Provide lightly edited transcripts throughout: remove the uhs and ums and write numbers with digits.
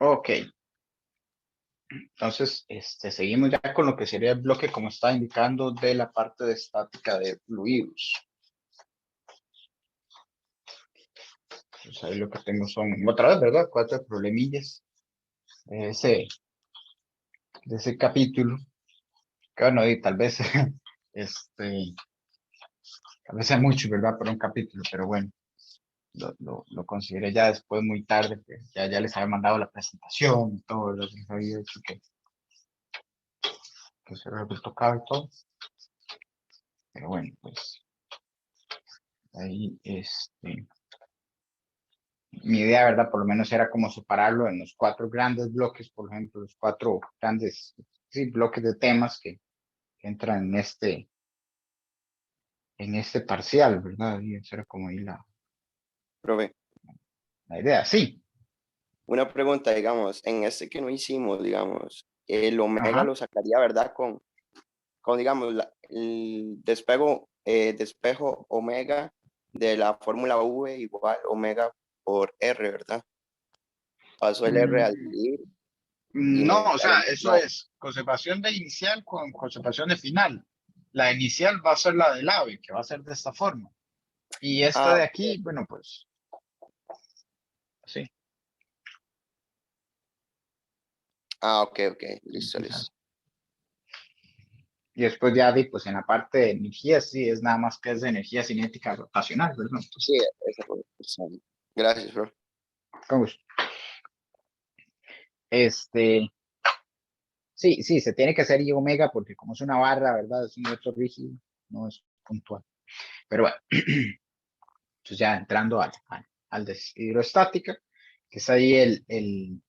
Ok, entonces seguimos ya con lo que sería el bloque como está indicando de la parte de estática de fluidos. Pues ahí lo que tengo son, otra vez, ¿verdad? 4 problemillas de ese capítulo. Que bueno, y tal vez, tal vez sea mucho, ¿verdad? Por un capítulo, pero bueno, lo consideré ya después muy tarde, que ya les había mandado la presentación y todo, lo que había hecho que se había tocado y todo. Pero bueno, pues ahí, mi idea, ¿verdad? Por lo menos era como separarlo en los 4 grandes bloques, por ejemplo, los 4 grandes, sí, bloques de temas que entran en este parcial, ¿verdad? Y esa era como ahí Profe, la idea, sí. una pregunta, digamos, en este que no hicimos, digamos, el omega Ajá. lo sacaría, ¿verdad? Con digamos, el despejo omega de la fórmula V igual omega por R, ¿verdad? Paso el R al Mm, dividir y no, o sea, eso no. es conservación de inicial con conservación de final. La inicial va a ser la del ave, que va a ser de esta forma. Y esta Ah, de ok. aquí, bueno, pues sí, Ah, ok, ok, sí, listo, quizás. listo. Y después ya di, pues en la parte de energía, sí, es nada más que es de energía cinética rotacional, ¿verdad? Sí, Entonces, esa fue la persona. Gracias, bro. con gusto. Este, sí, se tiene que hacer I omega porque como es una barra, ¿verdad? Es un metro rígido, no es puntual. Pero bueno, entonces ya entrando al de hidroestática, que es ahí el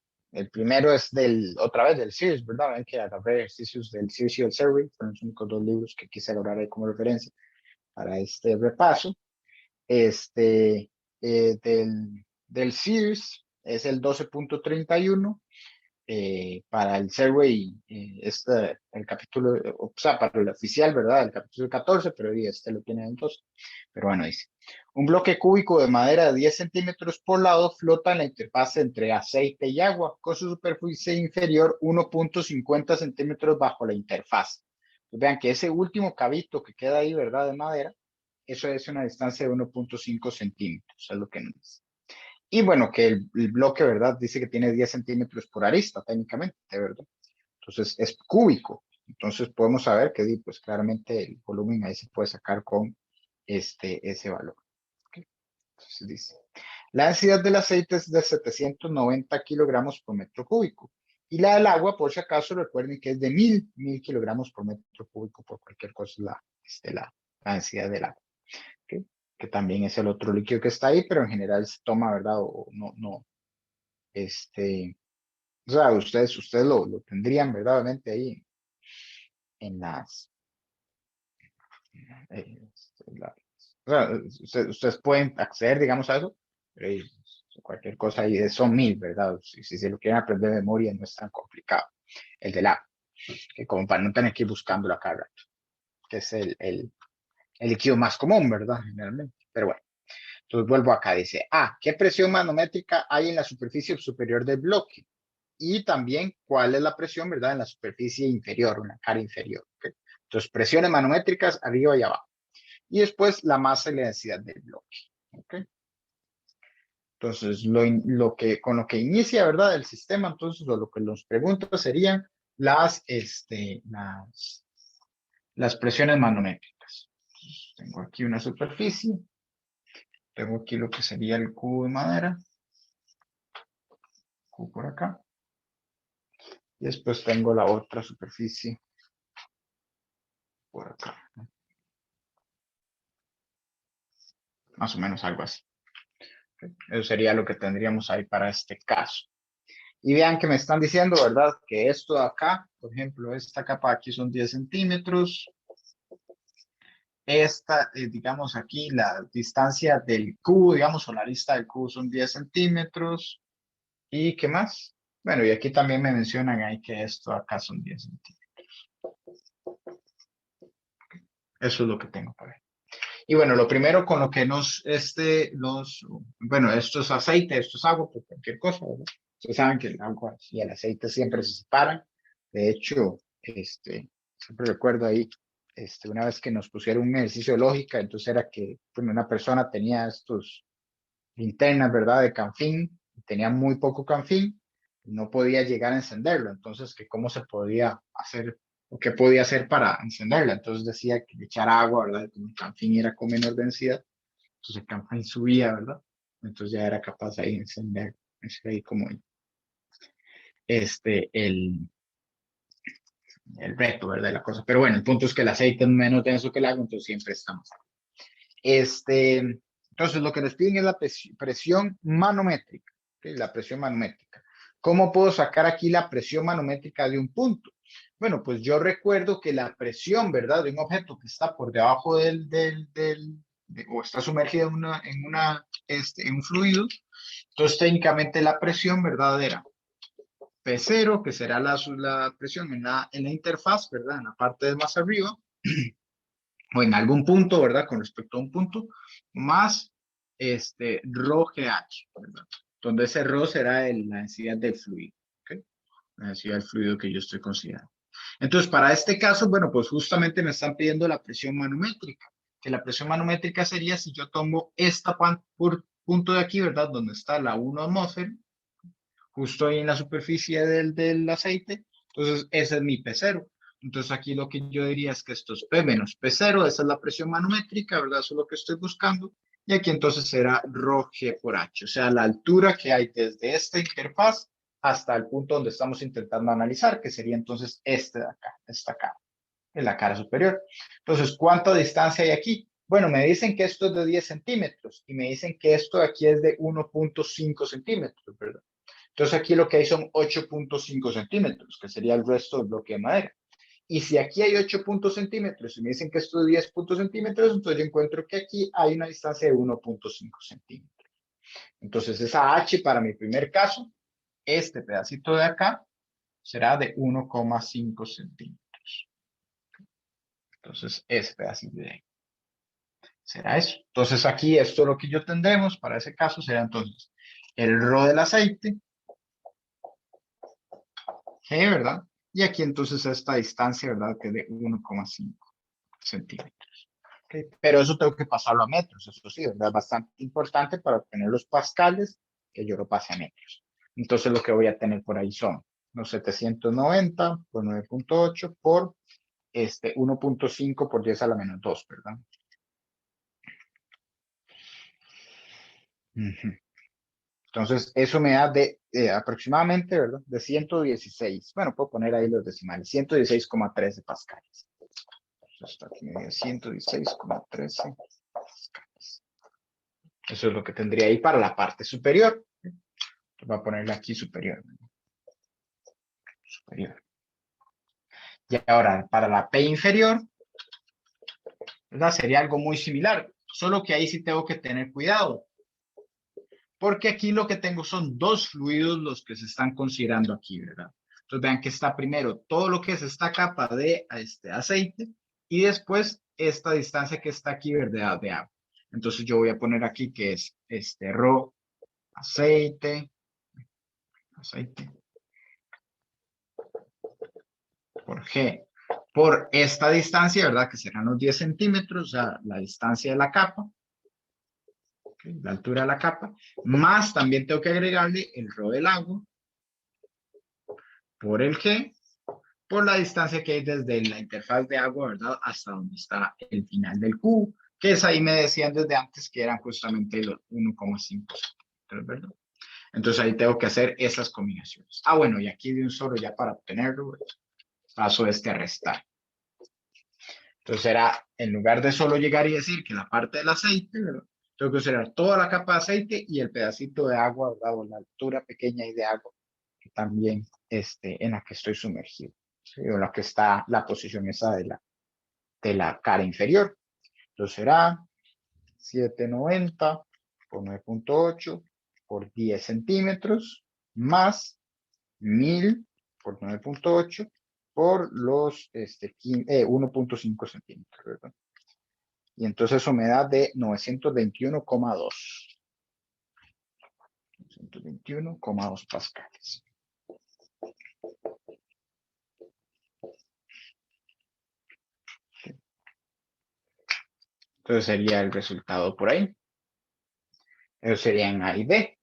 primero es otra vez del Sears, ¿verdad? Ven que agarré ejercicios del Sears y el Survey, fueron los únicos 2 libros que quise lograr ahí como referencia para este repaso. Este, del Sears es el 12.31. Para el Survey, el capítulo, o sea, para el oficial, ¿verdad? El capítulo 14, pero lo tiene en 12. Pero bueno, dice, un bloque cúbico de madera de 10 centímetros por lado flota en la interfaz entre aceite y agua, con su superficie inferior 1.50 centímetros bajo la interfaz. Pues vean que ese último cabito que queda ahí, ¿verdad? De madera, eso es una distancia de 1.5 centímetros, es lo que nos dice. Y bueno, que el bloque, ¿verdad? Dice que tiene 10 centímetros por arista, técnicamente, ¿verdad? Entonces es cúbico. Entonces podemos saber que pues claramente el volumen ahí se puede sacar con ese valor. ¿Okay? Entonces dice, la densidad del aceite es de 790 kilogramos por metro cúbico. Y la del agua, por si acaso, recuerden que es de 1000 kilogramos por metro cúbico por cualquier cosa, la densidad del agua. ¿Okay? Que también es el otro líquido que está ahí, pero en general se toma, ¿verdad? O no, este, o sea, ustedes lo tendrían verdaderamente ahí en las, o sea, ustedes pueden acceder, digamos, a eso, pero cualquier cosa ahí son 1000, ¿verdad? Si se lo quieren aprender de memoria no es tan complicado. El del agua, que como para no tener que ir buscándolo a cada rato, que es el líquido más común, ¿verdad? Generalmente, pero bueno. Entonces vuelvo acá, dice, ¿qué presión manométrica hay en la superficie superior del bloque? Y también cuál es la presión, ¿verdad? En la superficie inferior, en la cara inferior. ¿Okay? Entonces, presiones manométricas arriba y abajo. Y después la masa y la densidad del bloque. ¿Okay? Entonces, con lo que inicia, ¿verdad? El sistema, entonces, lo que nos pregunta serían las presiones manométricas. Entonces, tengo aquí una superficie, tengo aquí lo que sería el cubo de madera, cubo por acá, y después tengo la otra superficie por acá, ¿no? Más o menos algo así. Eso sería lo que tendríamos ahí para este caso. Y vean que me están diciendo, ¿verdad? Que esto de acá, por ejemplo, esta capa aquí son 10 centímetros. Esta, digamos aquí, la distancia del cubo, digamos, o la lista del cubo son 10 centímetros. ¿Y qué más? Bueno, y aquí también me mencionan ahí que esto acá son 10 centímetros. Eso es lo que tengo para ver. Y bueno, lo primero con lo que bueno, esto es aceite, esto es agua, por cualquier cosa, ¿verdad? Ustedes saben que el agua y el aceite siempre se separan. De hecho, siempre recuerdo ahí, una vez que nos pusieron un ejercicio de lógica, entonces era que bueno, una persona tenía estos linternas, ¿verdad? De canfín, tenía muy poco canfín, no podía llegar a encenderlo. Entonces, que cómo se podía hacer o qué podía hacer para encenderla. Entonces decía que le echara agua, ¿verdad? Como el canfín era con menor densidad, entonces el canfín subía, ¿verdad? Entonces ya era capaz de ahí encender, es ahí como este, el, el reto, ¿verdad? La cosa. Pero bueno, el punto es que el aceite es menos denso que el agua, entonces siempre estamos. Entonces, lo que nos piden es la presión manométrica, ¿okay? La presión manométrica. ¿Cómo puedo sacar aquí la presión manométrica de un punto? Bueno, pues yo recuerdo que la presión, ¿verdad? De un objeto que está por debajo o está sumergido en un fluido. Entonces, técnicamente la presión verdadera P0, que será la presión en la interfaz, ¿verdad? En la parte de más arriba, o en algún punto, ¿verdad? Con respecto a un punto, más rho GH, ¿verdad? Donde ese rho será la densidad del fluido, ¿ok? La densidad del fluido que yo estoy considerando. Entonces, para este caso, bueno, pues justamente me están pidiendo la presión manométrica, que la presión manométrica sería si yo tomo esta punto de aquí, ¿verdad? Donde está la 1 atmósfera, justo ahí en la superficie del aceite. Entonces, ese es mi P0. Entonces, aquí lo que yo diría es que esto es P menos P0, esa es la presión manométrica, ¿verdad? Eso es lo que estoy buscando. Y aquí entonces será ρ G por H, o sea, la altura que hay desde esta interfaz hasta el punto donde estamos intentando analizar, que sería entonces de acá, esta cara, en la cara superior. Entonces, ¿cuánta distancia hay aquí? Bueno, me dicen que esto es de 10 centímetros y me dicen que esto de aquí es de 1.5 centímetros, ¿verdad? Entonces aquí lo que hay son 8.5 centímetros, que sería el resto del bloque de madera. Y si aquí hay 8 centímetros y me dicen que esto es 10 centímetros, entonces yo encuentro que aquí hay una distancia de 1.5 centímetros. Entonces esa H para mi primer caso, este pedacito de acá, será de 1,5 centímetros. Entonces ese pedacito de ahí será eso. Entonces aquí esto lo que yo tendremos para ese caso será entonces el rho del aceite, G, ¿verdad? Y aquí entonces esta distancia, ¿verdad? Que es de 1,5 centímetros. ¿Okay? Pero eso tengo que pasarlo a metros, eso sí, ¿verdad? Bastante importante para obtener los pascales, que yo lo pase a metros. Entonces lo que voy a tener por ahí son los 790 por 9.8 por 1.5 por 10 a la menos 2, ¿verdad? Entonces, eso me da de aproximadamente, ¿verdad? De 116. Bueno, puedo poner ahí los decimales. 116,13 pascales. Hasta aquí me dio 116,13 pascales. Eso es lo que tendría ahí para la parte superior. Voy a ponerle aquí superior. Superior. Y ahora, para la P inferior, ¿verdad? Sería algo muy similar. Solo que ahí sí tengo que tener cuidado. Porque aquí lo que tengo son dos fluidos los que se están considerando aquí, ¿verdad? Entonces vean que está primero todo lo que es esta capa de aceite y después esta distancia que está aquí, ¿verdad? De agua. Entonces yo voy a poner aquí que es ρ aceite, aceite por G, por esta distancia, ¿verdad? Que serán los 10 centímetros, o sea, la distancia de la capa, ¿okay? La altura de la capa, más también tengo que agregarle el ρ del agua por el G, por la distancia que hay desde la interfaz de agua, ¿verdad? Hasta donde está el final del cubo, que es ahí me decían desde antes que eran justamente los 1,5 centímetros, ¿verdad? Entonces ahí tengo que hacer esas combinaciones. Ah, bueno, y aquí de un solo ya para obtenerlo, paso a restar. Entonces será, en lugar de solo llegar y decir que la parte del aceite, ¿verdad? Tengo que considerar toda la capa de aceite y el pedacito de agua, ¿verdad? O la altura pequeña y de agua que también en la que estoy sumergido. ¿Sí? O la que está la posición esa de la cara inferior. Entonces será 790 por 9.8 por 10 centímetros más 1000 por 9.8 por los 1.5 centímetros, ¿verdad? Y entonces eso me da de 921,2. 21,2 pascales. Entonces sería el resultado por ahí. Eso sería en A y B.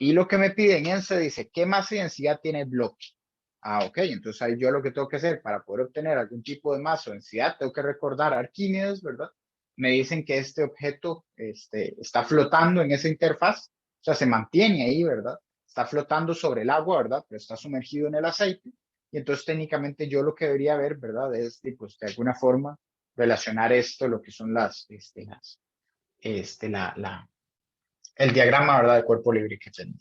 Y lo que me piden en C dice, ¿qué masa y densidad tiene el bloque? Ah, ok. Entonces ahí yo lo que tengo que hacer para poder obtener algún tipo de masa o densidad, tengo que recordar Arquímedes, ¿verdad? Me dicen que este objeto está flotando en esa interfaz, o sea, se mantiene ahí, ¿verdad? Está flotando sobre el agua, ¿verdad? Pero está sumergido en el aceite. Y entonces técnicamente yo lo que debería ver, ¿verdad? Es, pues, de alguna forma relacionar esto, lo que son el diagrama, ¿verdad? De cuerpo libre que tengo.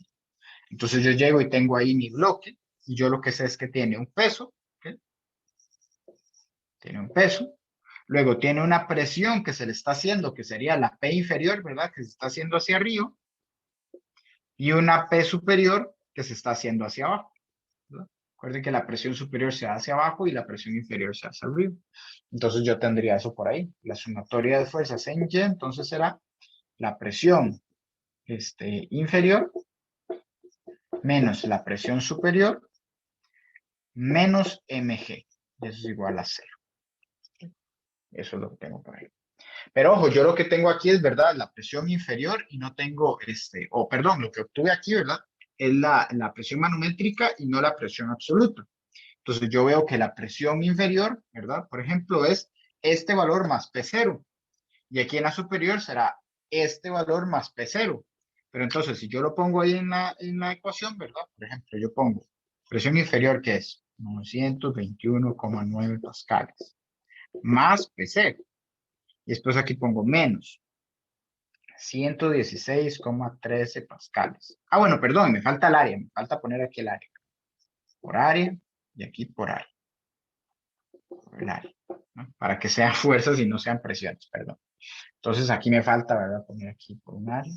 Entonces yo llego y tengo ahí mi bloque y yo lo que sé es que tiene un peso, ¿okay? Tiene un peso. Luego tiene una presión que se le está haciendo, que sería la P inferior, ¿verdad? Que se está haciendo hacia arriba. Y una P superior que se está haciendo hacia abajo, ¿verdad? Recuerden que la presión superior se hace hacia abajo y la presión inferior se hace arriba. Entonces yo tendría eso por ahí. La sumatoria de fuerzas en Y, entonces será la presión inferior menos la presión superior menos mg. Y eso es igual a 0. Eso es lo que tengo por ahí. Pero ojo, yo lo que tengo aquí es, ¿verdad? La presión inferior y no tengo, perdón, lo que obtuve aquí, ¿verdad? Es la presión manométrica y no la presión absoluta. Entonces yo veo que la presión inferior, ¿verdad? Por ejemplo, es este valor más P0. Y aquí en la superior será este valor más P0. Pero entonces, si yo lo pongo ahí en la ecuación, ¿verdad? Por ejemplo, yo pongo presión inferior, que es 921,9 pascales, más P0. Y después aquí pongo menos 116,13 pascales. Ah, bueno, perdón, me falta el área. Me falta poner aquí el área. Por área y aquí por área. Por el área, ¿no? Para que sean fuerzas y no sean presiones, perdón. Entonces aquí me falta, ¿verdad? Poner aquí por un área.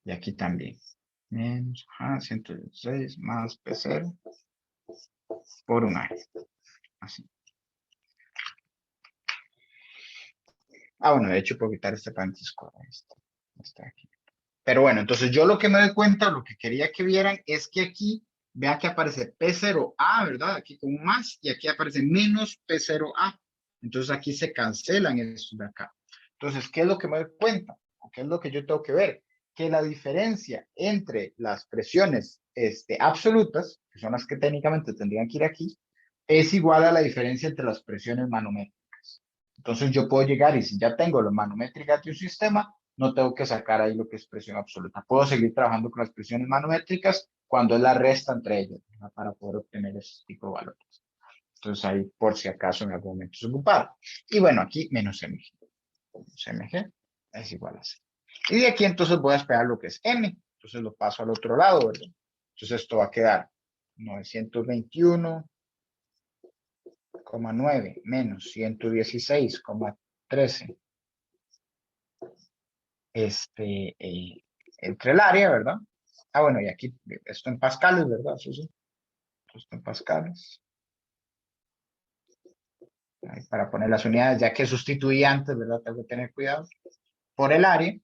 Y aquí también. Menos 116 más P0 por un área. Así. Ah, bueno, de hecho puedo quitar este paréntesis. Está aquí. Pero bueno, entonces yo lo que me doy cuenta, lo que quería que vieran es que aquí, vean que aparece P0A, ¿verdad? Aquí con un más y aquí aparece menos P0A. Entonces aquí se cancelan estos de acá. Entonces, ¿qué es lo que me doy cuenta? ¿O qué es lo que yo tengo que ver? Que la diferencia entre las presiones absolutas, que son las que técnicamente tendrían que ir aquí, es igual a la diferencia entre las presiones manométricas. Entonces yo puedo llegar y si ya tengo las manométricas de un sistema, no tengo que sacar ahí lo que es presión absoluta. Puedo seguir trabajando con las presiones manométricas cuando es la resta entre ellas, ¿verdad? Para poder obtener ese tipo de valores. Entonces ahí por si acaso en algún momento es ocupado. Y bueno, aquí menos mg. Menos mg es igual a 0. Y de aquí entonces voy a esperar lo que es m. Entonces lo paso al otro lado, ¿verdad? Entonces esto va a quedar 921,9 menos 116,13 entre el área, ¿verdad? Ah, bueno, y aquí esto en pascales, ¿verdad? Eso sí. Esto en pascales. Ahí para poner las unidades, ya que sustituí antes, ¿verdad? Tengo que tener cuidado. Por el área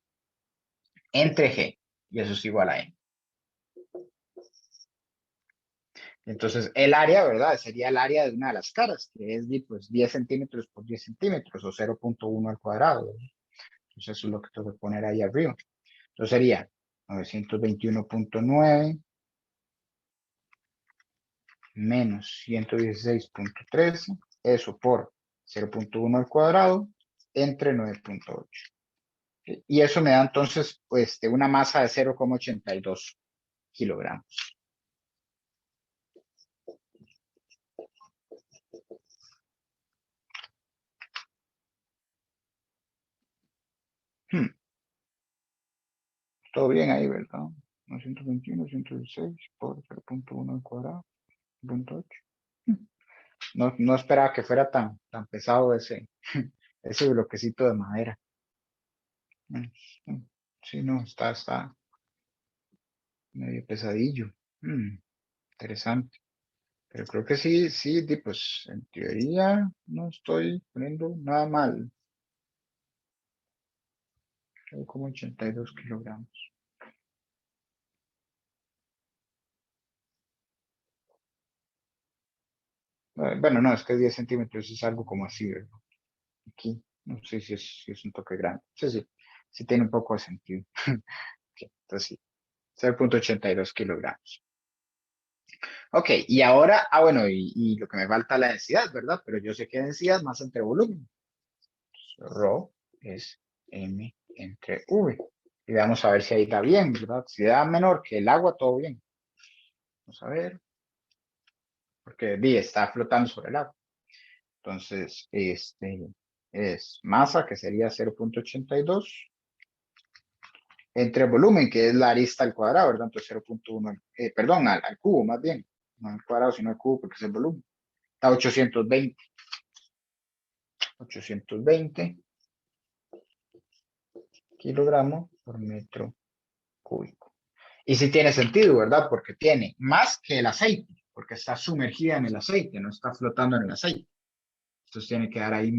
entre G, y eso es igual a N. Entonces, el área, ¿verdad? Sería el área de una de las caras, que es pues, 10 centímetros por 10 centímetros, o 0,1 al cuadrado, ¿verdad? Entonces, eso es lo que tengo que poner ahí arriba. Entonces, sería 921,9 menos 116,13, eso por 0,1 al cuadrado, entre 9,8. Y eso me da entonces una masa de 0,82 kilogramos. Todo bien ahí, ¿verdad? 921, 116 por 0,1 al cuadrado, 0,8. No esperaba que fuera tan pesado ese bloquecito de madera. Sí, no, está medio pesadillo. Interesante. Pero creo que sí, pues en teoría no estoy poniendo nada mal. Como 82 kilogramos. Bueno, no, es que 10 centímetros es algo como así, ¿verdad? Aquí, no sé si es un toque grande. Sí, sí, sí tiene un poco de sentido. Ok, entonces sí, 0,82 kilogramos. Ok, y ahora, bueno, y lo que me falta es la densidad, ¿verdad? Pero yo sé que densidad más entre volumen. Rho es M entre V. Y vamos a ver si ahí da bien, ¿verdad? Si da menor que el agua, todo bien. Vamos a ver, porque D está flotando sobre el agua. Entonces, es masa, que sería 0,82, entre volumen, que es la arista al cuadrado, ¿verdad? Entonces 0,1, perdón, al cubo más bien. No al cuadrado, sino al cubo, porque es el volumen. Está 820 kilogramos por metro cúbico. Y sí tiene sentido, ¿verdad? Porque tiene más que el aceite, porque está sumergida en el aceite, no está flotando en el aceite. Entonces tiene que dar ahí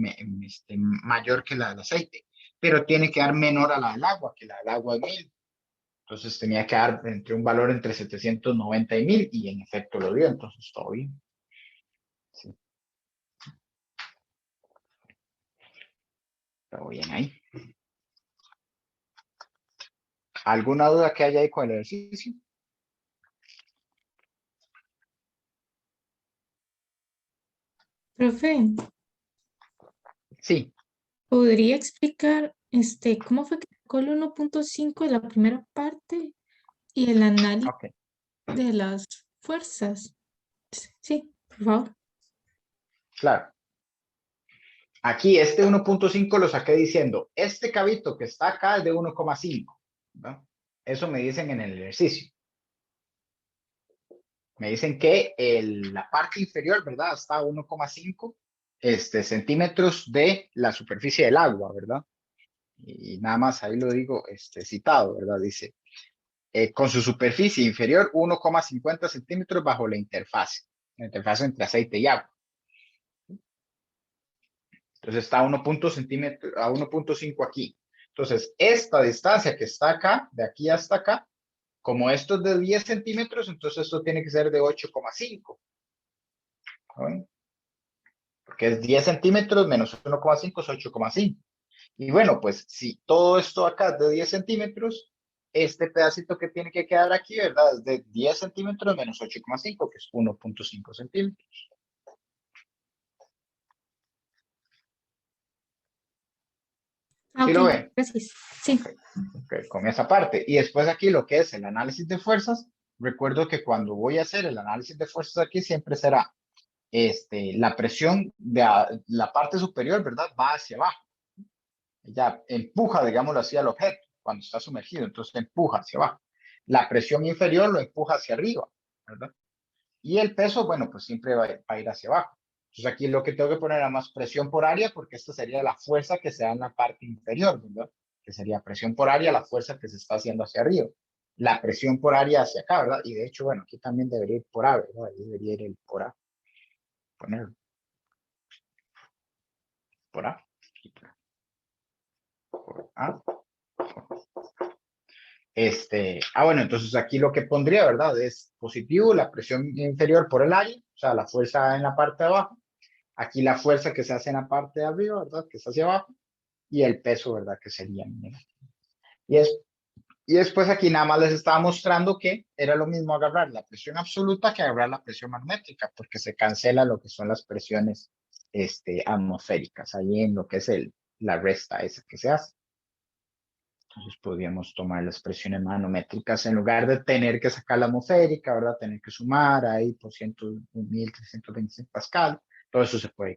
mayor que la del aceite, pero tiene que dar menor a la del agua, que la del agua es 1000. Entonces tenía que dar entre un valor entre 790 y 1000, y en efecto lo dio, entonces todo bien. Sí, todo bien ahí. ¿Alguna duda que haya ahí con el ejercicio? Profe, Sí, ¿podría explicar cómo fue que sacó el 1.5 de la primera parte y el análisis ok, de las fuerzas? Sí, por favor. claro. Aquí este 1,5 lo saqué diciendo, este cabito que está acá es de 1,5, ¿no? Eso me dicen en el ejercicio. Me dicen que la parte inferior, ¿verdad? Está a 1,5 centímetros de la superficie del agua, ¿verdad? Y nada más ahí lo digo citado, ¿verdad? Dice, con su superficie inferior 1,50 centímetros bajo la interfaz entre aceite y agua. Entonces está a 1,5 aquí. Entonces, esta distancia que está acá, de aquí hasta acá, como esto es de 10 centímetros, entonces esto tiene que ser de 8,5. ¿No? Porque es 10 centímetros menos 1,5 es 8,5. Y bueno, pues si todo esto acá es de 10 centímetros, este pedacito que tiene que quedar aquí, ¿verdad? Es de 10 centímetros menos 8,5, que es 1,5 centímetros. Ah, ¿Sí ok, lo ven? gracias. Sí. Ok, con esa parte. Y después aquí lo que es el análisis de fuerzas, recuerdo que cuando voy a hacer el análisis de fuerzas aquí siempre será la presión de la parte superior, ¿verdad? Va hacia abajo. Ya empuja, digámoslo así, al objeto cuando está sumergido, entonces empuja hacia abajo. La presión inferior lo empuja hacia arriba, ¿verdad? Y el peso, bueno, pues siempre va a ir hacia abajo. Entonces aquí lo que tengo que poner es más presión por área, porque esta sería la fuerza que se da en la parte inferior, ¿verdad? Que sería presión por área, la fuerza que se está haciendo hacia arriba. La presión por área hacia acá, ¿verdad? Y de hecho, bueno, aquí también debería ir por A, ¿verdad? Ahí debería ir el por A. Ponerlo. Por A. Por A. Bueno, entonces aquí lo que pondría, ¿verdad? Es positivo, la presión inferior por el área, o sea, la fuerza en la parte de abajo. Aquí la fuerza que se hace en la parte de arriba, ¿verdad? Que está hacia abajo. Y el peso, ¿verdad? Que sería negativo. Y, es, y después aquí nada más les estaba mostrando que era lo mismo agarrar la presión absoluta que agarrar la presión magnética, porque se cancela lo que son las presiones atmosféricas, ahí en lo que es la resta esa que se hace. Entonces podríamos tomar las presiones manométricas en lugar de tener que sacar la atmosférica, ¿verdad? Tener que sumar ahí por 1.325 pascal. Todo eso se puede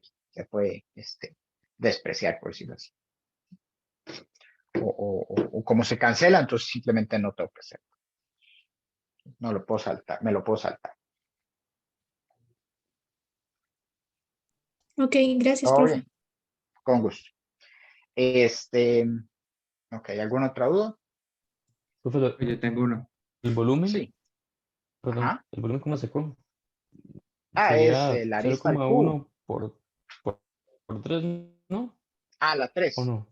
despreciar, por decirlo así. O como se cancela, entonces simplemente no tengo que hacer. No lo puedo saltar, me lo puedo saltar. Ok, gracias, Todo profe. bien, con gusto. Este, ok, ¿alguna otra duda? Profesor, Yo tengo uno. el volumen, Sí. perdón, Ajá. el volumen cómo se come. Es Sería la cero arista al coma cubo. uno por 3, ¿no? La ¿O 3. no?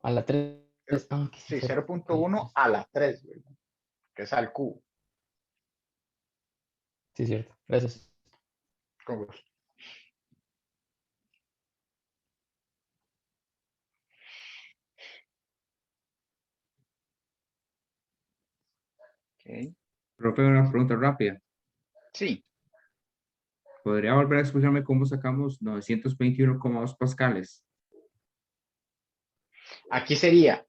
A la 3. Que sí, Sí, cierto. Ok, 0,1 a la 3, ¿verdad? Que es al cubo. sí, cierto. Gracias. Con gusto. Ok. Profe, una pregunta rápida. Sí, ¿Podría volver a explicarme cómo sacamos 921,2 pascales? aquí sería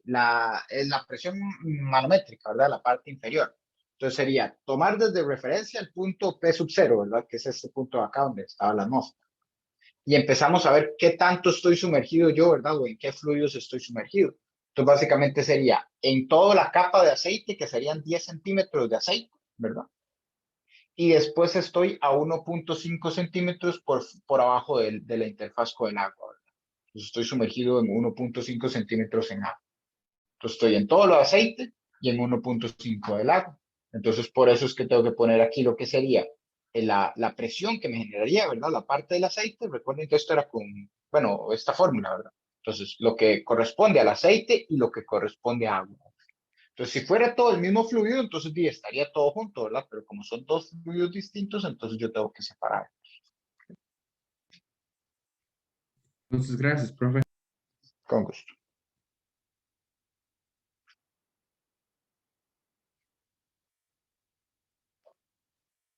la presión manométrica, ¿verdad? La parte inferior. Entonces sería tomar desde referencia el punto P sub 0, ¿verdad? Que es este punto de acá donde estaba la atmósfera. Y empezamos a ver qué tanto estoy sumergido yo, ¿verdad? O en qué fluidos estoy sumergido. Entonces básicamente sería en toda la capa de aceite, que serían 10 centímetros de aceite, ¿verdad? Y después estoy a 1.5 centímetros por abajo de la interfaz con el agua, ¿verdad? Entonces estoy sumergido en 1.5 centímetros en agua. Entonces estoy en todo lo de aceite y en 1.5 del agua. Entonces por eso es que tengo que poner aquí lo que sería la presión que me generaría, ¿verdad? La parte del aceite. Recuerden que esto era con, bueno, esta fórmula, ¿verdad? Entonces lo que corresponde al aceite y lo que corresponde a agua. Entonces, si fuera todo el mismo fluido, entonces sí, estaría todo junto, ¿verdad? Pero como son dos fluidos distintos, entonces yo tengo que separar. Entonces, gracias, profe. Con gusto.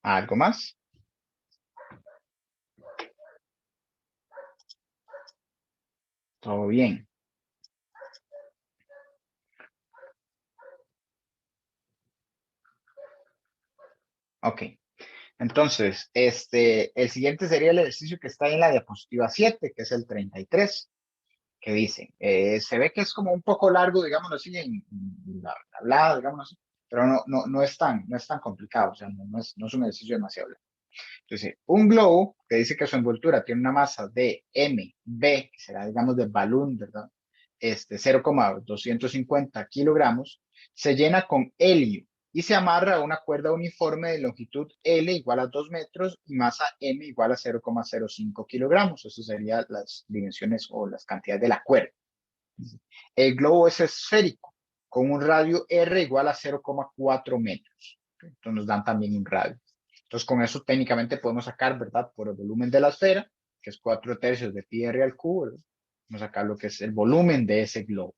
¿Algo más? Todo bien. Ok. Entonces, el siguiente sería el ejercicio que está en la diapositiva 7, que es el 33, que dice, se ve que es como un poco largo, digámoslo así, en la hablada, digámoslo así, pero no es tan complicado, o sea, no es un ejercicio demasiado largo. Entonces, un globo que dice que su envoltura tiene una masa de mb, que será, digamos, de balón, ¿verdad? 0,250 kilogramos, se llena con helio y se amarra a una cuerda uniforme de longitud L igual a 2 metros y masa M igual a 0,05 kilogramos. Eso serían las dimensiones o las cantidades de la cuerda. El globo es esférico, con un radio R igual a 0,4 metros. Entonces nos dan también un radio. Entonces con eso técnicamente podemos sacar, ¿verdad? Por el volumen de la esfera, que es 4/3 de pi r al cubo, ¿verdad? Vamos a sacar lo que es el volumen de ese globo.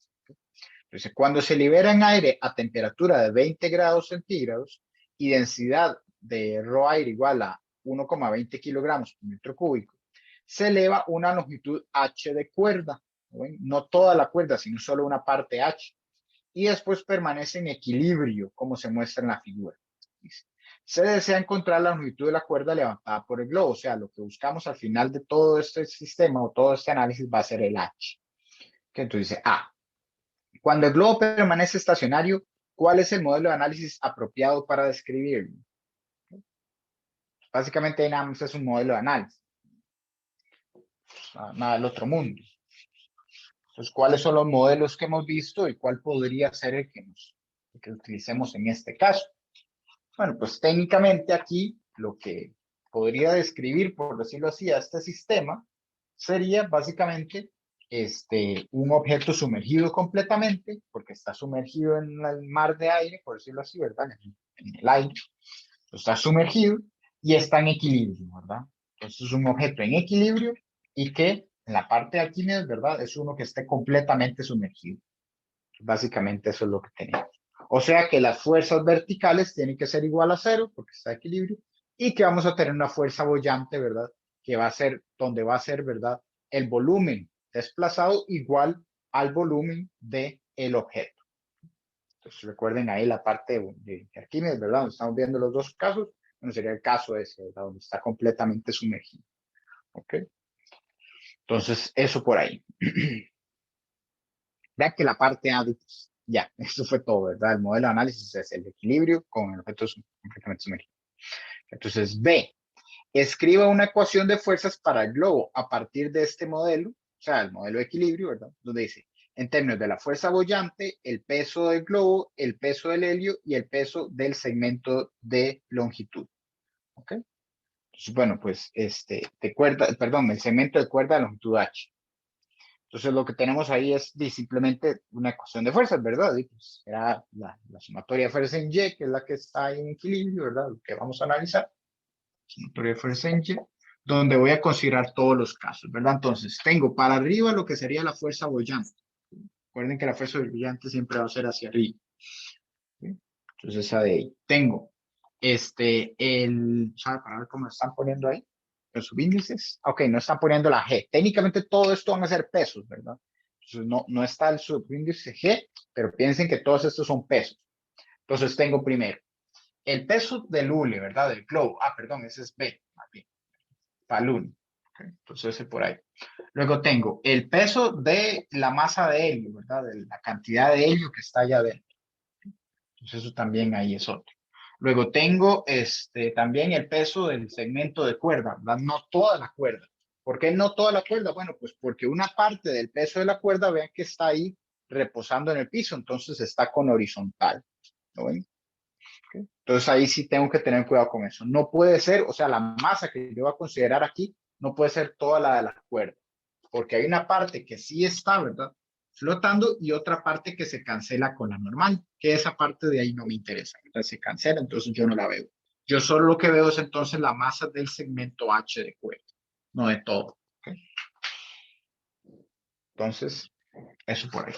Entonces, cuando se libera en aire a temperatura de 20 grados centígrados y densidad de rho aire igual a 1,20 kilogramos por metro cúbico, se eleva una longitud h de cuerda, no toda la cuerda, sino solo una parte h, y después permanece en equilibrio, como se muestra en la figura. Se desea encontrar la longitud de la cuerda levantada por el globo, o sea, lo que buscamos al final de todo este sistema o todo este análisis va a ser el h. Entonces dice, cuando el globo permanece estacionario, ¿cuál es el modelo de análisis apropiado para describirlo? Básicamente nada más es un modelo de análisis, nada del otro mundo. Entonces, ¿cuáles son los modelos que hemos visto y cuál podría ser el que utilicemos en este caso? Bueno, pues técnicamente aquí lo que podría describir, por decirlo así, a este sistema sería básicamente un objeto sumergido completamente, porque está sumergido en el mar de aire, por decirlo así, ¿verdad? En el aire. Está sumergido y está en equilibrio, ¿verdad? Entonces es un objeto en equilibrio y que en la parte de Arquímedes, ¿verdad? Es uno que esté completamente sumergido. Básicamente eso es lo que tenemos. O sea que las fuerzas verticales tienen que ser igual a 0 porque está en equilibrio y que vamos a tener una fuerza boyante, ¿verdad? Que va a ser, donde va a ser, ¿verdad? El volumen desplazado igual al volumen del objeto. Entonces recuerden ahí la parte de Arquímedes, ¿verdad? Donde estamos viendo los dos casos. Bueno, sería el caso ese, ¿verdad? Donde está completamente sumergido. ¿Ok? Entonces, eso por ahí. Vean que la parte A, pues, ya, eso fue todo, ¿verdad? El modelo de análisis es el equilibrio con el objeto completamente sumergido. Entonces, B, escriba una ecuación de fuerzas para el globo a partir de este modelo, o sea, el modelo de equilibrio, ¿verdad? Donde dice, en términos de la fuerza boyante, el peso del globo, el peso del helio y el peso del segmento de longitud. ¿Ok? Entonces, bueno, pues, de cuerda, perdón, el segmento de cuerda de longitud H. Entonces lo que tenemos ahí es simplemente una ecuación de fuerzas, ¿verdad? Y pues era la sumatoria de fuerzas en Y, que es la que está en equilibrio, ¿verdad? Lo que vamos a analizar. sumatoria de fuerza en Y, donde voy a considerar todos los casos, ¿verdad? Entonces, tengo para arriba lo que sería la fuerza boyante. Recuerden que la fuerza boyante siempre va a ser hacia arriba. ¿Sí? Entonces, esa de ahí. Tengo, ¿sabe para ver cómo están poniendo ahí? Los subíndices. Ok, no están poniendo la G. Técnicamente todo esto van a ser pesos, ¿verdad? Entonces, no está el subíndice G, pero piensen que todos estos son pesos. Entonces, tengo primero el peso del hule, ¿verdad? Del globo. Ah, perdón, ese es B, más bien. Palún. Okay, entonces, ese por ahí. Luego tengo el peso de la masa de helio, ¿verdad? De la cantidad de helio que está allá adentro. Entonces, eso también ahí es otro. Luego tengo también el peso del segmento de cuerda, ¿verdad? No toda la cuerda. ¿Por qué no toda la cuerda? Bueno, pues porque una parte del peso de la cuerda, vean que está ahí reposando en el piso, entonces está con horizontal. ¿Lo ven? Okay. Entonces ahí sí tengo que tener cuidado con eso. No puede ser, o sea, la masa que yo voy a considerar aquí no puede ser toda la de la cuerda, porque hay una parte que sí está, ¿verdad? Flotando y otra parte que se cancela con la normal, que esa parte de ahí no me interesa, ¿verdad? Se cancela, entonces yo no la veo. Yo solo lo que veo es entonces la masa del segmento H de cuerda, no de todo. ¿Okay? Entonces, eso por ahí.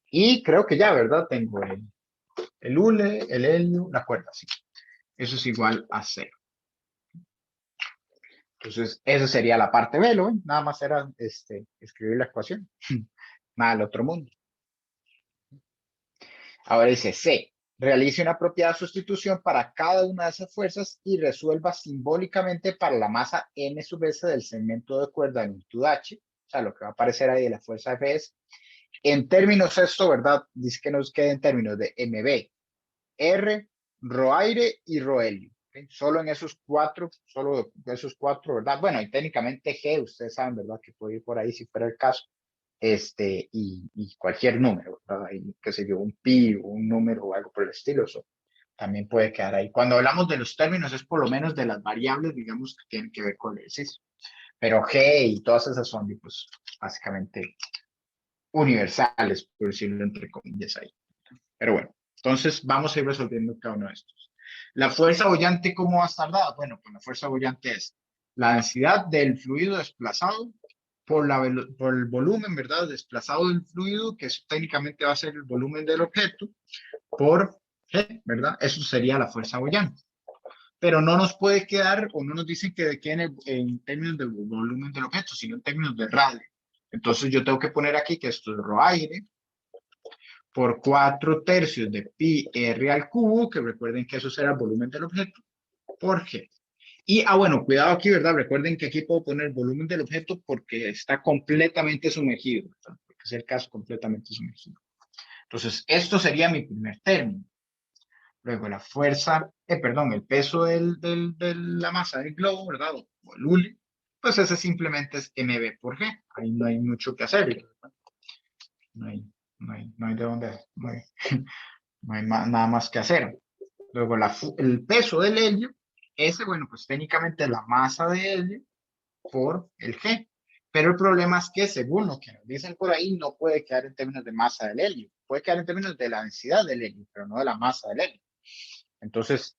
Y creo que ya, ¿verdad? Tengo el hule, el helio, la cuerda, sí. Eso es igual a 0. Entonces, eso sería la parte B, ¿no? Nada más era escribir la ecuación. Nada del otro mundo. Ahora dice C. Realice una apropiada sustitución para cada una de esas fuerzas y resuelva simbólicamente para la masa M sub S del segmento de cuerda de magnitud H. O sea, lo que va a aparecer ahí de la fuerza F es, en términos esto, ¿verdad? Dice que nos quede en términos de MB, R, rho aire y rho helio. ¿Okay? Solo en esos cuatro, ¿verdad? Bueno, y técnicamente G, ustedes saben, ¿verdad? Que puede ir por ahí si fuera el caso. Y cualquier número, ¿verdad? Ahí, qué sé yo, un pi, un número o algo por el estilo, eso también puede quedar ahí. Cuando hablamos de los términos es por lo menos de las variables, digamos, que tienen que ver con el ejercicio. Pero G y todas esas son, pues, básicamente universales, por decirlo entre comillas ahí. Pero bueno, entonces vamos a ir resolviendo cada uno de estos. La fuerza boyante, ¿cómo va a estar dada? Bueno, pues la fuerza boyante es la densidad del fluido desplazado por el volumen, ¿verdad? Desplazado del fluido, que eso técnicamente va a ser el volumen del objeto, por G, ¿verdad? Eso sería la fuerza boyante. Pero no nos puede quedar, o no nos dicen que quede en términos del volumen del objeto, sino en términos de radio. Entonces yo tengo que poner aquí que esto es rho aire por 4/3 de pi r al cubo, que recuerden que eso será el volumen del objeto, por G. Y, bueno, cuidado aquí, ¿verdad? Recuerden que aquí puedo poner el volumen del objeto porque está completamente sumergido, ¿verdad? Porque es el caso completamente sumergido. Entonces, esto sería mi primer término. Luego la fuerza, el peso de la masa del globo, ¿verdad? O el hule, pues ese simplemente es mb por G. Ahí no hay mucho que hacer, ¿verdad? No hay de dónde, no hay nada más que hacer. Luego el peso del helio, ese, bueno, pues técnicamente la masa de helio por el G. Pero el problema es que, según lo que nos dicen por ahí, no puede quedar en términos de masa del helio. Puede quedar en términos de la densidad del helio, pero no de la masa del helio. Entonces,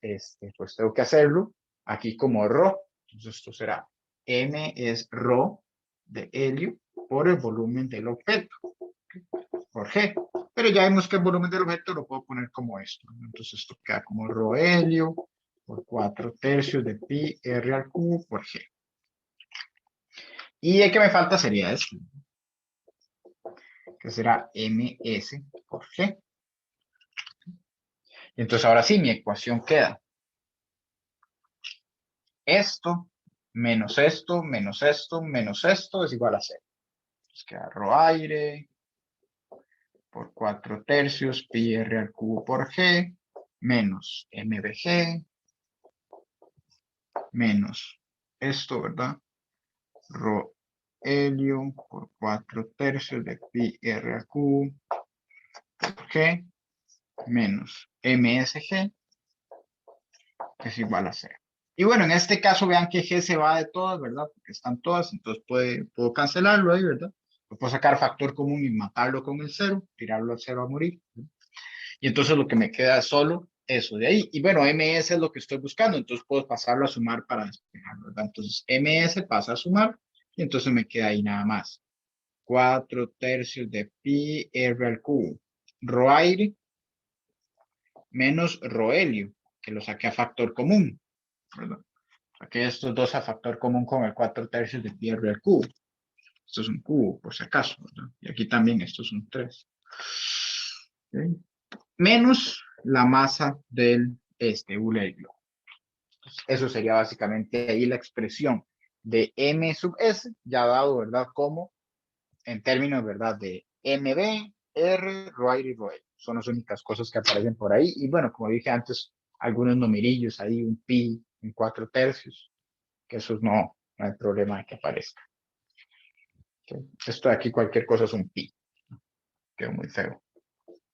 pues tengo que hacerlo aquí como rho. Entonces, esto será M es rho de helio por el volumen del objeto, por G. Pero ya vemos que el volumen del objeto lo puedo poner como esto. Entonces, esto queda como rho helio por 4/3 de pi r al cubo por G. Y el que me falta sería esto, que será ms por G. Y entonces ahora sí, mi ecuación queda esto menos esto menos esto menos esto es igual a 0. Entonces queda rho aire por 4/3 pi r al cubo por G menos mvg menos esto, ¿verdad? Rho helio por 4/3 de pi r al cubo por G menos msg, que es igual a 0. Y bueno, en este caso vean que G se va de todas, ¿verdad? Porque están todas, entonces puedo cancelarlo ahí, ¿verdad? Puedo sacar factor común y matarlo con el 0, tirarlo al 0 a morir, ¿verdad? Y entonces lo que me queda es solo eso de ahí. Y bueno, ms es lo que estoy buscando, entonces puedo pasarlo a sumar para despejar, ¿verdad? Entonces ms pasa a sumar y entonces me queda ahí nada más. 4/3 de pi r al cubo. Rho aire menos rho helio, que lo saqué a factor común, ¿verdad? Saqué estos dos a factor común con el 4/3 de pi r al cubo. Esto es un cubo, por si acaso, ¿verdad? Y aquí también esto es un 3. ¿Okay? Menos la masa del hule del globo. Eso sería básicamente ahí la expresión de m sub s, ya dado, ¿verdad? Como en términos, ¿verdad? De mb, r, rho aire y rho helio. Son las únicas cosas que aparecen por ahí. Y bueno, como dije antes, algunos numerillos ahí, un pi, un 4/3, que esos no hay problema de que aparezca. ¿Okay? Esto de aquí, cualquier cosa es un pi. Quedó muy feo.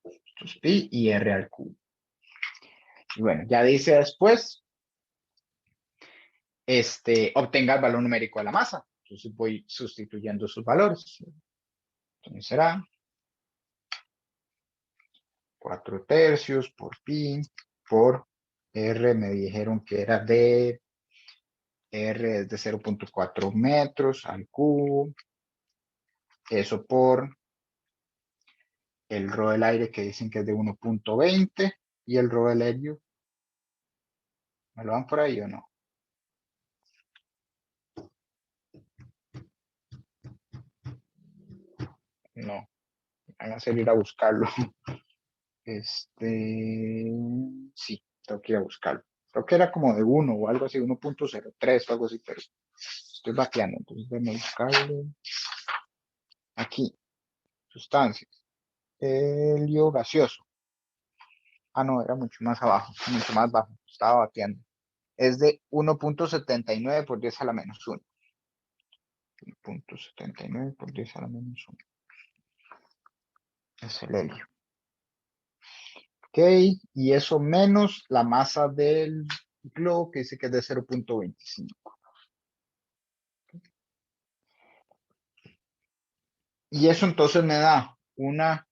Esto es pi y r al cubo. Y bueno, ya dice después, obtenga el valor numérico de la masa. Entonces voy sustituyendo sus valores. Entonces será 4/3 por pi por r, me dijeron que era de r es de 0.4 metros al cubo. Eso por el rho del aire que dicen que es de 1.20 y el rho del helio. ¿Me lo dan por ahí o no? No. Van a salir a buscarlo. Sí, tengo que ir a buscarlo. Creo que era como de 1 o algo así, 1.03 o algo así, pero estoy vaqueando. Entonces, déjame buscarlo. Aquí, sustancias. Helio gaseoso. Ah, no, era mucho más abajo, mucho más bajo. Estaba bateando. Es de 1.79 por 10 a la menos 1. 1.79 por 10 a la menos 1. Es el helio. Ok, y eso menos la masa del globo que dice que es de 0.25. Y eso entonces me da una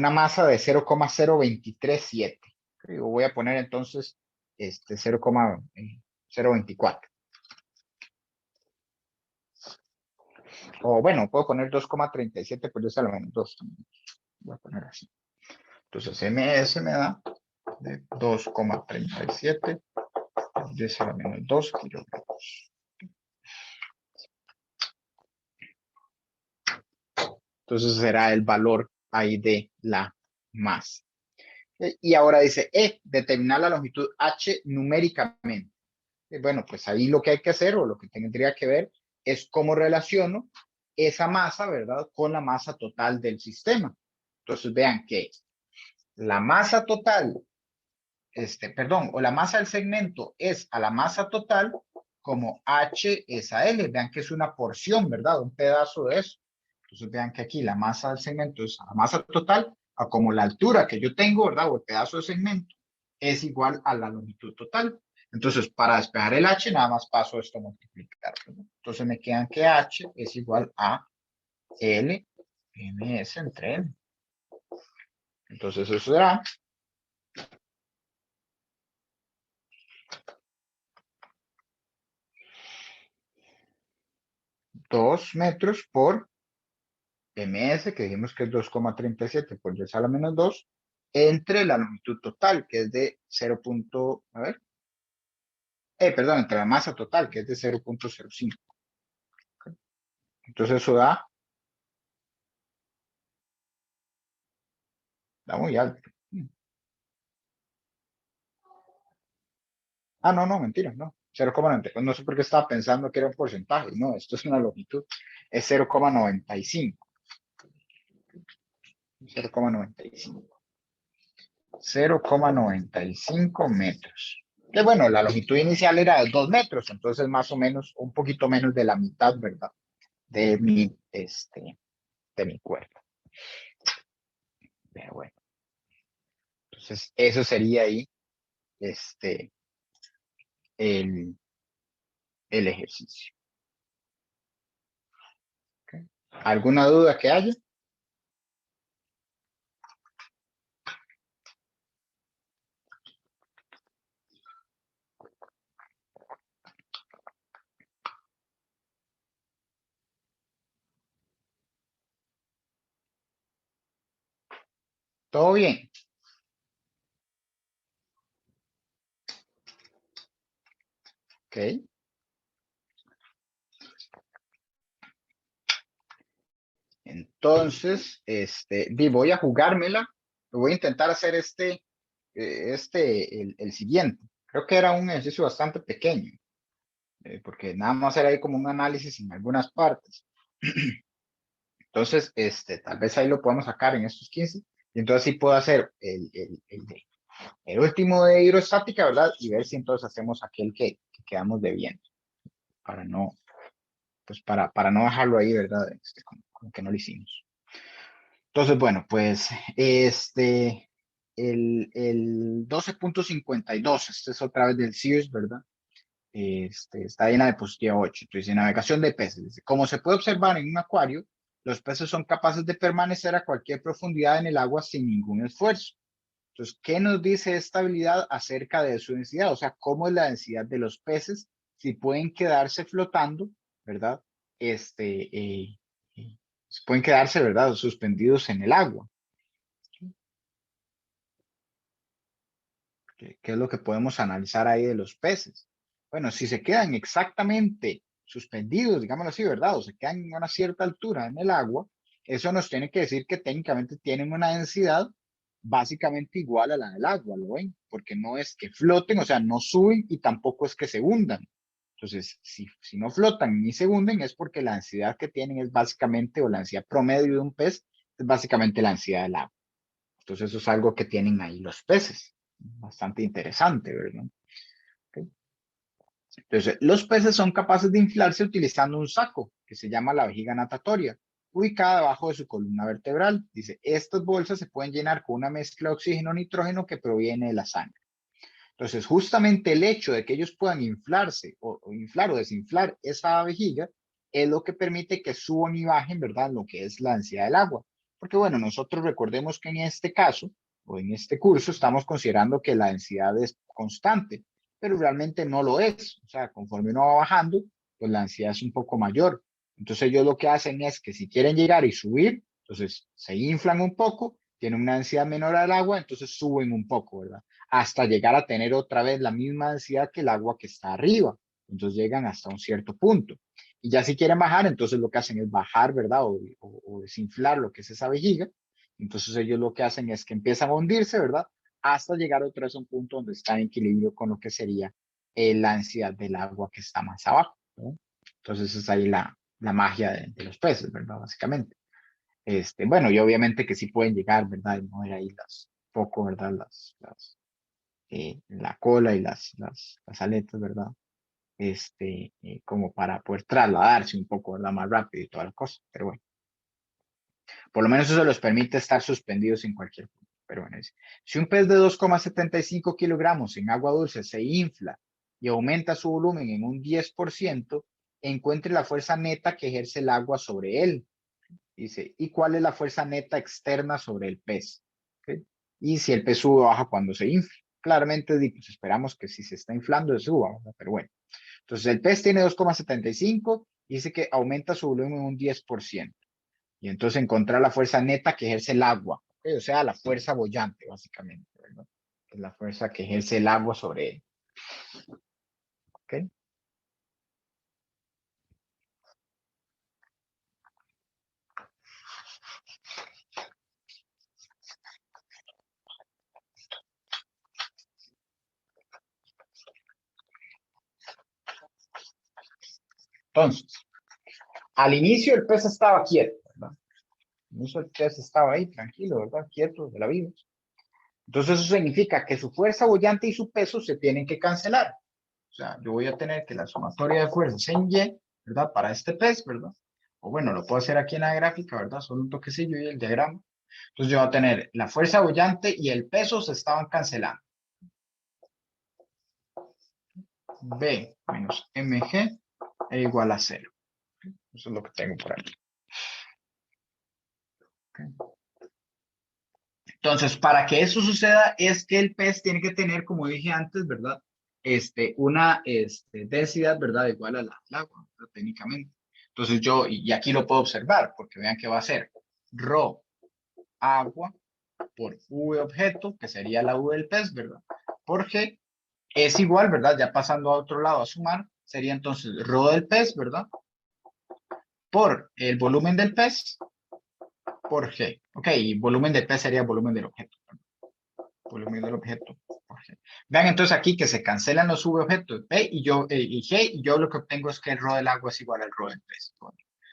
masa de 0.0237. Voy a poner entonces 0.024. O bueno, puedo poner 2.37, pero es a lo menos 2. Voy a poner así. Entonces ms me da de 2.37 10 a la menos 2 kilogramos. Entonces será el valor ahí de la masa. Y ahora dice, determinar la longitud h numéricamente. Bueno, pues ahí lo que hay que hacer o lo que tendría que ver es cómo relaciono esa masa, ¿verdad? Con la masa total del sistema. Entonces vean que la masa total, o la masa del segmento es a la masa total como h es a L. Vean que es una porción, ¿verdad? Un pedazo de eso. Entonces vean que aquí la masa del segmento es a la masa total, a como la altura que yo tengo, ¿verdad? O el pedazo de segmento es igual a la longitud total. Entonces, para despejar el h, nada más paso esto a multiplicar, ¿verdad? Entonces me quedan que h es igual a L ms entre L. Entonces eso será 2 metros por ms, que dijimos que es 2.37 por 10 a la menos 2, entre la longitud total, que es de 0. A ver. Perdón, entre la masa total, que es de 0.05. Entonces eso da muy alto. Ah, no, mentira, no. 0,90. No sé por qué estaba pensando que era un porcentaje. No, esto es una longitud. Es 0,95. 0,95. 0,95 metros. Que bueno, la longitud inicial era de 2 metros, entonces más o menos un poquito menos de la mitad, ¿verdad? De mi cuerpo. Pero bueno. Entonces, eso sería ahí el ejercicio. ¿Okay? ¿Alguna duda que haya? ¿Todo bien? Ok. Entonces, voy a jugármela. Voy a intentar hacer el siguiente. Creo que era un ejercicio bastante pequeño, porque nada más era ahí como un análisis en algunas partes. Entonces, tal vez ahí lo podemos sacar en estos 15. Y entonces sí puedo hacer el último de hidrostática, ¿verdad? Y ver si entonces hacemos aquel que quedamos debiendo, para no, pues para no dejarlo ahí, ¿verdad? Como que no lo hicimos. Entonces, bueno, pues el 12.52, este es otra vez del Sears, ¿verdad? Está ahí en la diapositiva 8. Entonces, navegación de peces. Dice, como se puede observar en un acuario, los peces son capaces de permanecer a cualquier profundidad en el agua sin ningún esfuerzo. Entonces, ¿qué nos dice esta habilidad acerca de su densidad? O sea, ¿cómo es la densidad de los peces? Si pueden quedarse flotando, ¿verdad? Pueden quedarse, ¿verdad? Suspendidos en el agua. ¿Qué es lo que podemos analizar ahí de los peces? Bueno, si se quedan exactamente suspendidos, digámoslo así, ¿verdad? O se quedan a una cierta altura en el agua, eso nos tiene que decir que técnicamente tienen una densidad básicamente igual a la del agua, ¿lo ven? Porque no es que floten, o sea, no suben y tampoco es que se hundan. Entonces, si no flotan ni se hunden, es porque la densidad que tienen es básicamente, o la densidad promedio de un pez, es básicamente la densidad del agua. Entonces, eso es algo que tienen ahí los peces. Bastante interesante, ¿verdad? Okay. Entonces, los peces son capaces de inflarse utilizando un saco que se llama la vejiga natatoria, ubicada debajo de su columna vertebral. Dice, estas bolsas se pueden llenar con una mezcla de oxígeno-nitrógeno que proviene de la sangre. Entonces, justamente el hecho de que ellos puedan inflarse o inflar o desinflar esa vejiga es lo que permite que suban y bajen, ¿verdad? Lo que es la densidad del agua. Porque, bueno, nosotros recordemos que en este caso o en este curso estamos considerando que la densidad es constante, pero realmente no lo es. O sea, conforme uno va bajando, pues la densidad es un poco mayor. Entonces ellos lo que hacen es que si quieren llegar y subir, entonces se inflan un poco, tienen una densidad menor al agua, entonces suben un poco, ¿verdad? Hasta llegar a tener otra vez la misma densidad que el agua que está arriba. Entonces llegan hasta un cierto punto. Y ya si quieren bajar, entonces lo que hacen es bajar, ¿verdad? O desinflar lo que es esa vejiga. Entonces ellos lo que hacen es que empiezan a hundirse, ¿verdad? Hasta llegar otra vez a un punto donde está en equilibrio con lo que sería la densidad del agua que está más abajo, ¿no? Entonces es ahí la magia de los peces, ¿verdad? Básicamente. Bueno, y obviamente que sí pueden llegar, ¿verdad? Y mover ahí poco, ¿verdad? La cola y las aletas, ¿verdad? Como para poder trasladarse un poco, ¿verdad? Más rápido y toda la cosa, pero bueno. Por lo menos eso les permite estar suspendidos en cualquier punto. Pero bueno, si un pez de 2,75 kilogramos en agua dulce se infla y aumenta su volumen en un 10%, encuentre la fuerza neta que ejerce el agua sobre él. Dice, ¿y cuál es la fuerza neta externa sobre el pez? ¿Okay? Y si el pez sube o baja cuando se infla. Claramente, pues esperamos que si se está inflando, suba, ¿verdad? Pero bueno. Entonces, el pez tiene 2,75 y dice que aumenta su volumen un 10%. Y entonces encontrar la fuerza neta que ejerce el agua, ¿okay? O sea, la fuerza boyante, básicamente, ¿verdad? Es la fuerza que ejerce el agua sobre él. ¿Okay? Entonces, al inicio el pez estaba quieto, ¿verdad? Al inicio el pez estaba ahí tranquilo, ¿verdad? Quieto de la vida. Entonces eso significa que su fuerza boyante y su peso se tienen que cancelar. O sea, yo voy a tener que la sumatoria de fuerzas en Y, ¿verdad? Para este pez, ¿verdad? O bueno, lo puedo hacer aquí en la gráfica, ¿verdad? Solo un toquecillo y el diagrama. Entonces yo voy a tener la fuerza boyante y el peso se estaban cancelando. B menos mg es igual a 0. Eso es lo que tengo por aquí. Okay. Entonces, para que eso suceda es que el pez tiene que tener, como dije antes, ¿verdad? Una densidad, ¿verdad? Igual a la del agua, ¿verdad? Técnicamente. Entonces y aquí lo puedo observar, porque vean que va a ser ρ agua por V objeto, que sería la V del pez, ¿verdad? Por G es igual, ¿verdad? Ya pasando a otro lado a sumar, sería entonces ρ del pez, ¿verdad? Por el volumen del pez por G. Ok, y volumen del pez sería volumen del objeto. Volumen del objeto por G. Vean entonces aquí que se cancelan los subobjetos P y G, y yo lo que obtengo es que el ρ del agua es igual al ρ del pez.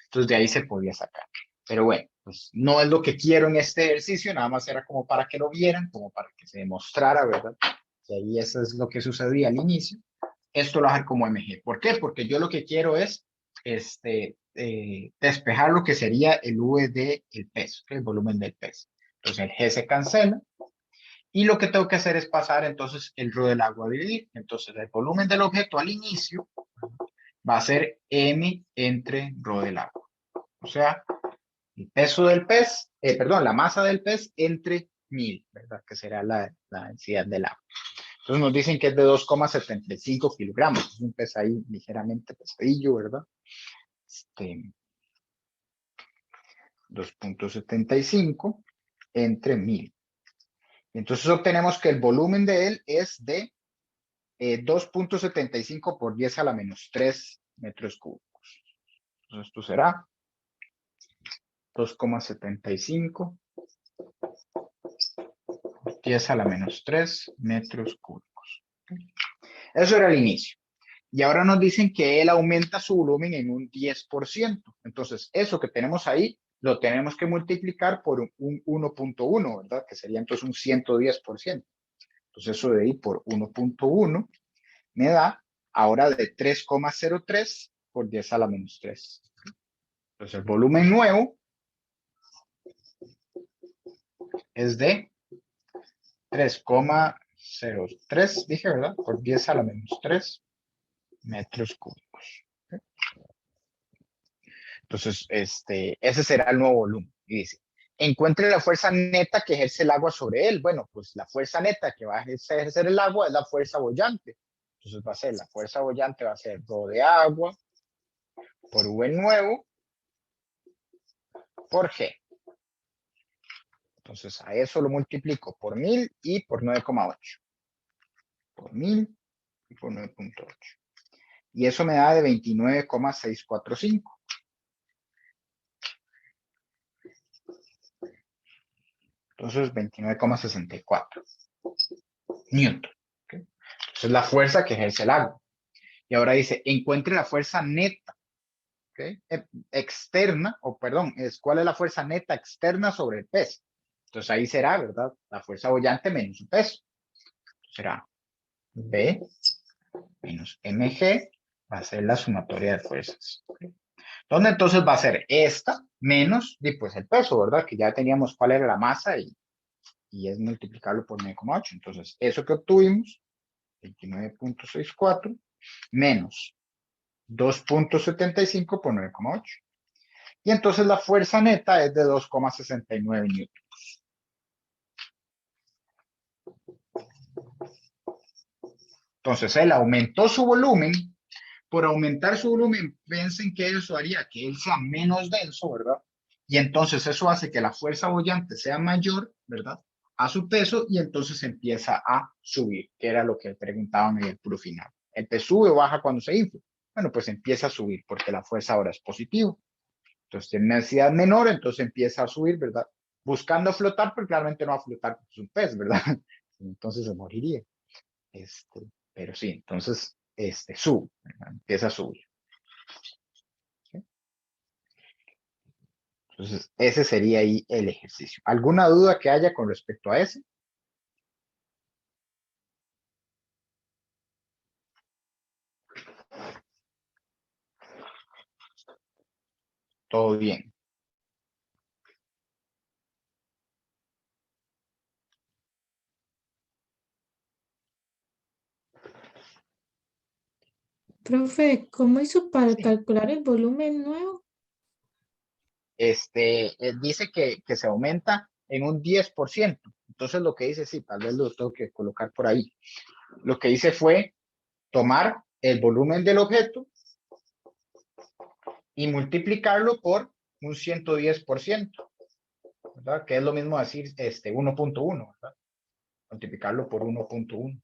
Entonces de ahí se podía sacar. Pero bueno, pues no es lo que quiero en este ejercicio, nada más era como para que lo vieran, como para que se demostrara, ¿verdad? Que ahí eso es lo que sucedía al inicio. Esto lo hago como MG. ¿Por qué? Porque yo lo que quiero es despejar lo que sería el V del pez, el volumen del pez. Entonces el G se cancela y lo que tengo que hacer es pasar entonces el ρ del agua a dividir. Entonces el volumen del objeto al inicio va a ser M entre ρ del agua. O sea, el peso del pez, perdón, la masa del pez entre 1000, ¿verdad? Que será la densidad del agua. Entonces nos dicen que es de 2,75 kilogramos. Es un pez ahí ligeramente pesadillo, ¿verdad? 2,75 entre 1000. Entonces obtenemos que el volumen de él es de 2,75 por 10 a la menos 3 metros cúbicos. Entonces esto será 2,75 por 10 a la menos 3 metros cúbicos. Eso era el inicio. Y ahora nos dicen que él aumenta su volumen en un 10%. Entonces, eso que tenemos ahí, lo tenemos que multiplicar por un 1.1, ¿verdad? Que sería entonces un 110%. Entonces, eso de ahí por 1.1 me da ahora de 3,03 por 10 a la menos 3. Entonces, el volumen nuevo es de 3,03, dije, ¿verdad? Por 10 a la menos 3 metros cúbicos. Entonces, ese será el nuevo volumen. Y dice, encuentre la fuerza neta que ejerce el agua sobre él. Bueno, pues la fuerza neta que va a ejercer el agua es la fuerza boyante. Entonces va a ser, la fuerza boyante va a ser ρ de agua por V nuevo por G. Entonces a eso lo multiplico por 1000 y por 9,8. Por 1000 y por 9,8. Y eso me da de 29,645. Entonces 29,64 Newton. ¿Okay? Entonces la fuerza que ejerce el agua. Y ahora dice, encuentre la fuerza neta. ¿Okay? Externa, o perdón, ¿cuál es la fuerza neta externa sobre el peso? Entonces ahí será, ¿verdad? La fuerza boyante menos su peso. Será B menos mg va a ser la sumatoria de fuerzas. ¿Okay? Donde entonces va a ser esta menos, y pues el peso, ¿verdad? Que ya teníamos cuál era la masa y es multiplicarlo por 9,8. Entonces, eso que obtuvimos, 29,64 menos 2,75 por 9,8. Y entonces la fuerza neta es de 2,69 newtons. Entonces él aumentó su volumen. Por aumentar su volumen, piensen que eso haría que él sea menos denso, ¿verdad? Y entonces eso hace que la fuerza boyante sea mayor, ¿verdad? A su peso y entonces empieza a subir, que era lo que preguntaban en el puro final. ¿El peso sube o baja cuando se infla? Bueno, pues empieza a subir porque la fuerza ahora es positiva. Entonces tiene una densidad menor, entonces empieza a subir, ¿verdad? Buscando flotar, pero claramente no va a flotar porque es un pez, ¿verdad? Entonces se moriría. Pero sí, entonces sube, ¿verdad? Empieza a subir. ¿Sí? Entonces, ese sería ahí el ejercicio. ¿Alguna duda que haya con respecto a ese? Todo bien. Profe, ¿cómo hizo para Sí. calcular el volumen nuevo? Dice que se aumenta en un 10%. Entonces lo que dice, sí, tal vez lo tengo que colocar por ahí. Lo que hice fue tomar el volumen del objeto y multiplicarlo por un 110%. ¿verdad? Que es lo mismo decir 1.1, ¿verdad? Multiplicarlo por 1.1.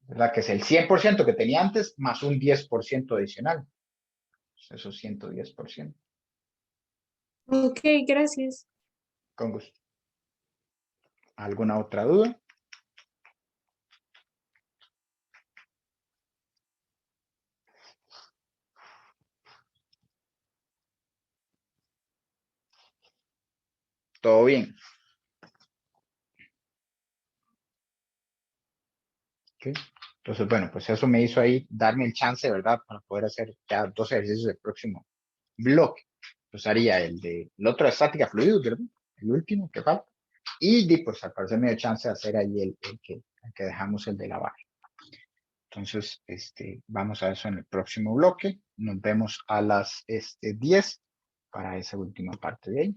¿Verdad? Que es el 100% que tenía antes más un 10% adicional. Eso es 110%. Ok, gracias. Con gusto. ¿Alguna otra duda? ¿Todo bien? Okay. Entonces, bueno, pues eso me hizo ahí darme el chance, ¿verdad? Para poder hacer ya 2 ejercicios del próximo bloque. Pues haría el otro de estática fluidos, ¿verdad? El último que falta. Y pues al parecer me dio chance de hacer ahí el que dejamos el de la barra. Entonces, vamos a eso en el próximo bloque. Nos vemos a las 10 para esa última parte de ahí.